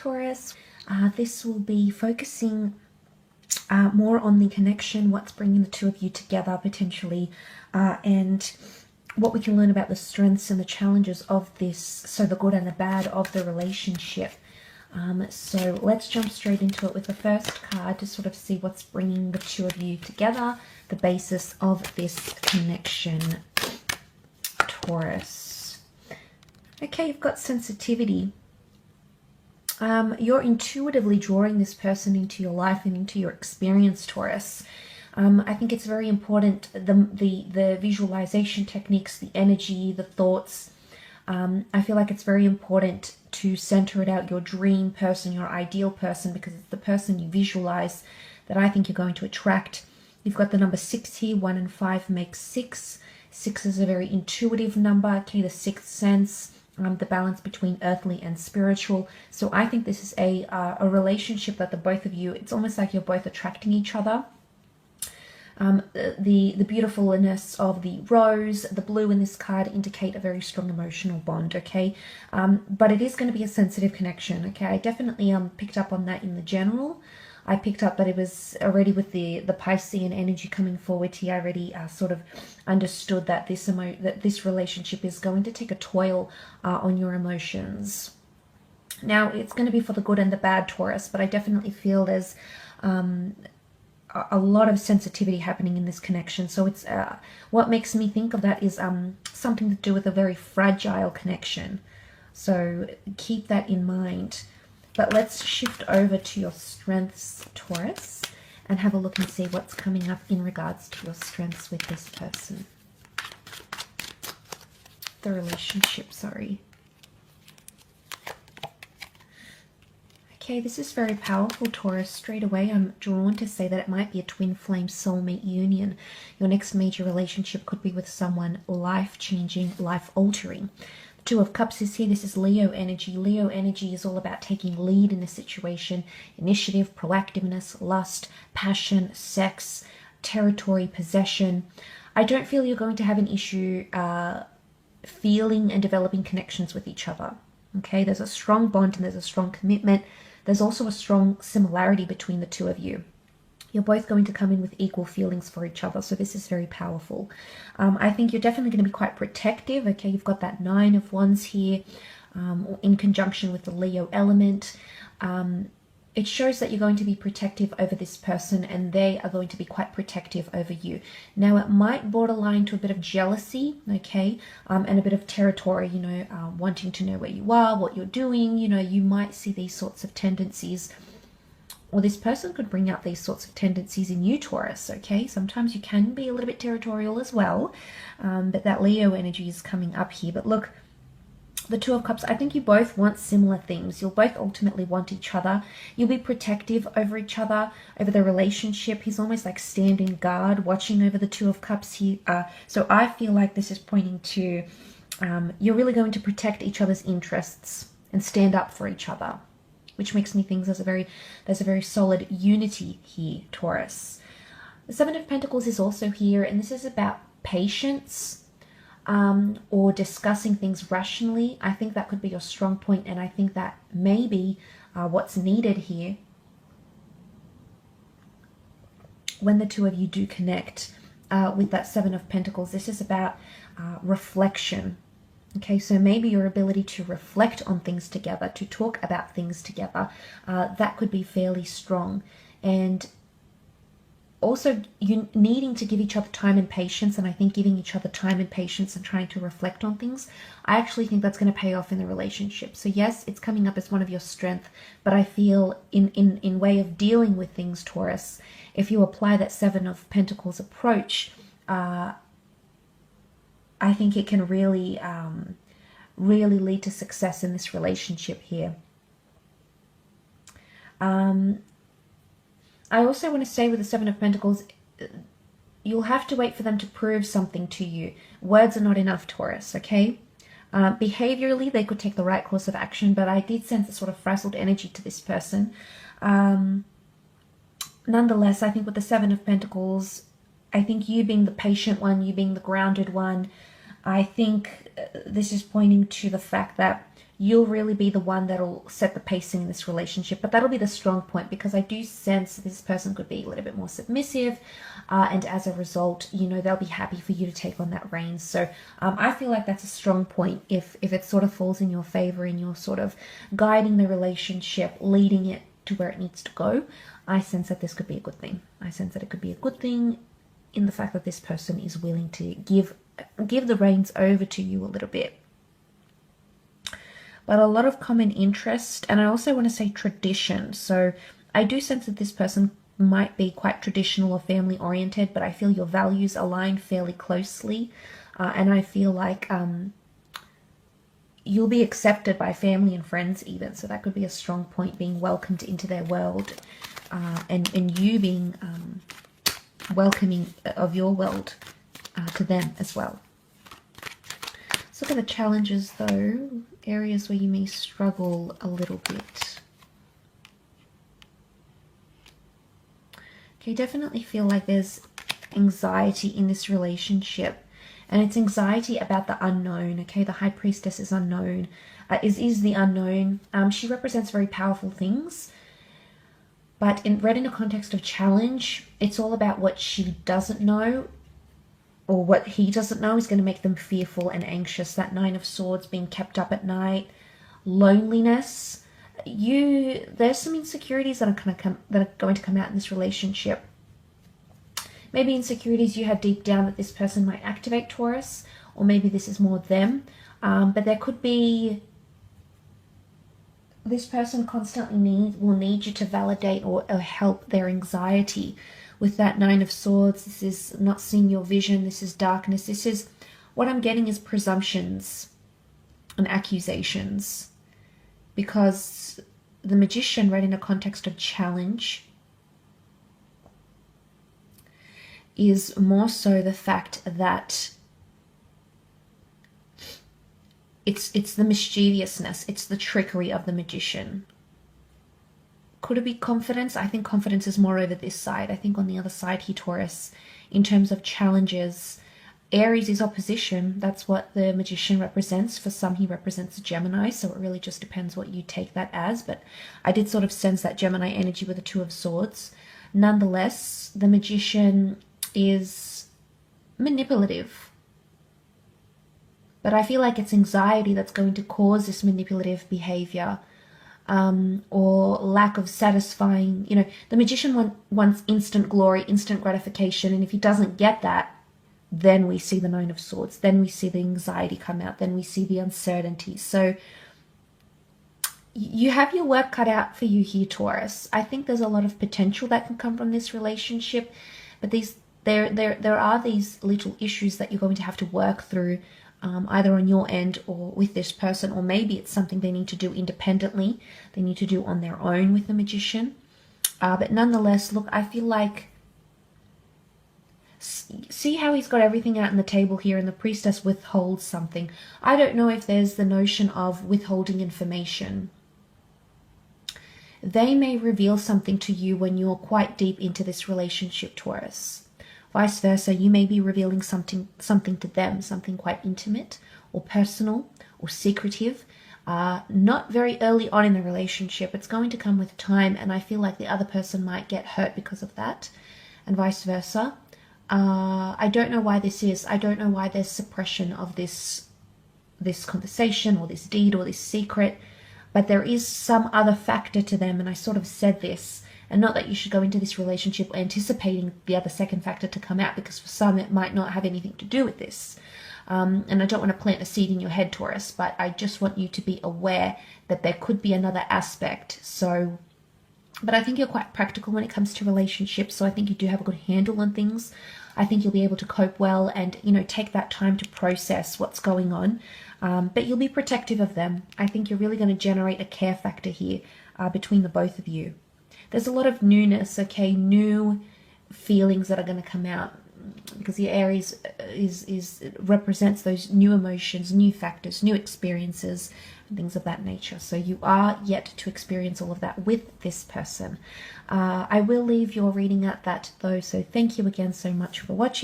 Taurus. This will be focusing more on the connection, what's bringing the two of you together potentially, and what we can learn about the strengths and the challenges of this, so the good and the bad of the relationship. So let's jump straight into it with the first card to sort of see what's bringing the two of you together, the basis of this connection, Taurus. Okay, you've got sensitivity. You're intuitively drawing this person into your life and into your experience, Taurus. I think it's very important, the visualization techniques, the energy, the thoughts. I feel like it's very important to center it out, your dream person, your ideal person, because it's the person you visualize that I think you're going to attract. You've got the number 6 here. 1 and 5 makes 6. 6 is a very intuitive number, okay, the sixth sense, the balance between earthly and spiritual. So I think this is a relationship that the both of you, it's almost like you're both attracting each other. The beautifulness of the rose, the blue in this card indicate a very strong emotional bond, okay? But it is going to be a sensitive connection, okay? I definitely picked up on that in the general. I picked up that it was already with the Piscean energy coming forward here. I already sort of understood that this relationship is going to take a toll on your emotions. Now, it's going to be for the good and the bad, Taurus, but I definitely feel there's a lot of sensitivity happening in this connection. So it's what makes me think of that is something to do with a very fragile connection. So keep that in mind. But let's shift over to your strengths, Taurus, and have a look and see what's coming up in regards to your strengths with this person. The relationship, sorry. Okay, this is very powerful, Taurus. Straight away, I'm drawn to say that it might be a twin flame soulmate union. Your next major relationship could be with someone life-changing, life-altering. The 2 of Cups is here. This is Leo energy. Leo energy is all about taking lead in a situation, initiative, proactiveness, lust, passion, sex, territory, possession. I don't feel you're going to have an issue feeling and developing connections with each other. Okay, there's a strong bond and there's a strong commitment. There's also a strong similarity between the two of you. You're both going to come in with equal feelings for each other, so this is very powerful. I think you're definitely going to be quite protective. Okay, you've got that 9 of Wands here in conjunction with the Leo element. It shows that you're going to be protective over this person and they are going to be quite protective over you. Now, it might borderline to a bit of jealousy, okay, and a bit of territory, you know, wanting to know where you are, what you're doing. You know, you might see these sorts of tendencies, or this person could bring out these sorts of tendencies in you, Taurus, okay? Sometimes you can be a little bit territorial as well, but that Leo energy is coming up here. But look, the 2 of Cups, I think you both want similar things. You'll both ultimately want each other. You'll be protective over each other, over the relationship. He's almost like standing guard, watching over the 2 of Cups here. So I feel like this is pointing to you're really going to protect each other's interests and stand up for each other, which makes me think there's a very solid unity here, Taurus. The 7 of Pentacles is also here, and this is about patience. Or discussing things rationally. I think that could be your strong point, and I think that may be what's needed here when the 2 of you do connect with that 7 of Pentacles. This is about reflection. Okay, so maybe your ability to reflect on things together, to talk about things together, that could be fairly strong. And also, you needing to give each other time and patience, and I think giving each other time and patience and trying to reflect on things, I actually think that's going to pay off in the relationship. So yes, it's coming up as one of your strengths, but I feel in way of dealing with things, Taurus, if you apply that 7 of Pentacles approach, I think it can really, really lead to success in this relationship here. I also want to say with the 7 of Pentacles, you'll have to wait for them to prove something to you. Words are not enough, Taurus, okay? Behaviorally, they could take the right course of action, but I did sense a sort of frazzled energy to this person. Nonetheless, I think with the 7 of Pentacles, I think you being the patient one, you being the grounded one, I think this is pointing to the fact that you'll really be the one that'll set the pacing in this relationship. But that'll be the strong point, because I do sense this person could be a little bit more submissive, and as a result, you know, they'll be happy for you to take on that reins. So I feel like that's a strong point. If it sort of falls in your favor and you're sort of guiding the relationship, leading it to where it needs to go, I sense that this could be a good thing. I sense that it could be a good thing in the fact that this person is willing to give the reins over to you a little bit. But a lot of common interest, and I also want to say tradition. So I do sense that this person might be quite traditional or family oriented, but I feel your values align fairly closely, and I feel like you'll be accepted by family and friends even. So that could be a strong point, being welcomed into their world, and you being welcoming of your world to them as well. Let's look at the challenges though, areas where you may struggle a little bit. Okay, definitely feel like there's anxiety in this relationship, and it's anxiety about the unknown. Okay, the High Priestess is unknown, is the unknown. She represents very powerful things, but read in a context of challenge, it's all about what she doesn't know, or what he doesn't know is going to make them fearful and anxious. That Nine of Swords, being kept up at night, loneliness. There's some insecurities that are going to come out in this relationship. Maybe insecurities you had deep down that this person might activate, Taurus, or maybe this is more them. But there could be, this person constantly will need you to validate or help their anxiety. With that Nine of Swords, this is not seeing your vision, this is darkness, this is, what I'm getting is presumptions and accusations. Because the Magician, read in a context of challenge, is more so the fact that it's the mischievousness, it's the trickery of the Magician. Could it be confidence? I think confidence is more over this side. I think on the other side here, Taurus, in terms of challenges, Aries is opposition. That's what the Magician represents. For some, he represents a Gemini, so it really just depends what you take that as. But I did sort of sense that Gemini energy with the Two of Swords. Nonetheless, the Magician is manipulative. But I feel like it's anxiety that's going to cause this manipulative behavior. Or lack of satisfying, you know, the Magician wants instant glory, instant gratification, and if he doesn't get that, then we see the Nine of Swords, then we see the anxiety come out, then we see the uncertainty. So you have your work cut out for you here, Taurus. I think there's a lot of potential that can come from this relationship, but there are these little issues that you're going to have to work through, either on your end or with this person, or maybe it's something they need to do independently. They need to do on their own with the Magician. But nonetheless, look, I feel like, see how he's got everything out on the table here, and the Priestess withholds something. I don't know if there's the notion of withholding information. They may reveal something to you when you're quite deep into this relationship, Taurus. Vice versa, you may be revealing something to them, something quite intimate or personal or secretive, not very early on in the relationship. It's going to come with time, and I feel like the other person might get hurt because of that, and vice versa. I don't know why this is. I don't know why there's suppression of this conversation or this deed or this secret, but there is some other factor to them, and I sort of said this. And not that you should go into this relationship anticipating the other second factor to come out, because for some it might not have anything to do with this. And I don't want to plant a seed in your head, Taurus, but I just want you to be aware that there could be another aspect. So, but I think you're quite practical when it comes to relationships, so I think you do have a good handle on things. I think you'll be able to cope well and, you know, take that time to process what's going on. But you'll be protective of them. I think you're really going to generate a care factor here between the both of you. There's a lot of newness, okay, new feelings that are going to come out, because the Aries represents those new emotions, new factors, new experiences, and things of that nature. So you are yet to experience all of that with this person. I will leave your reading at that though, so thank you again so much for watching.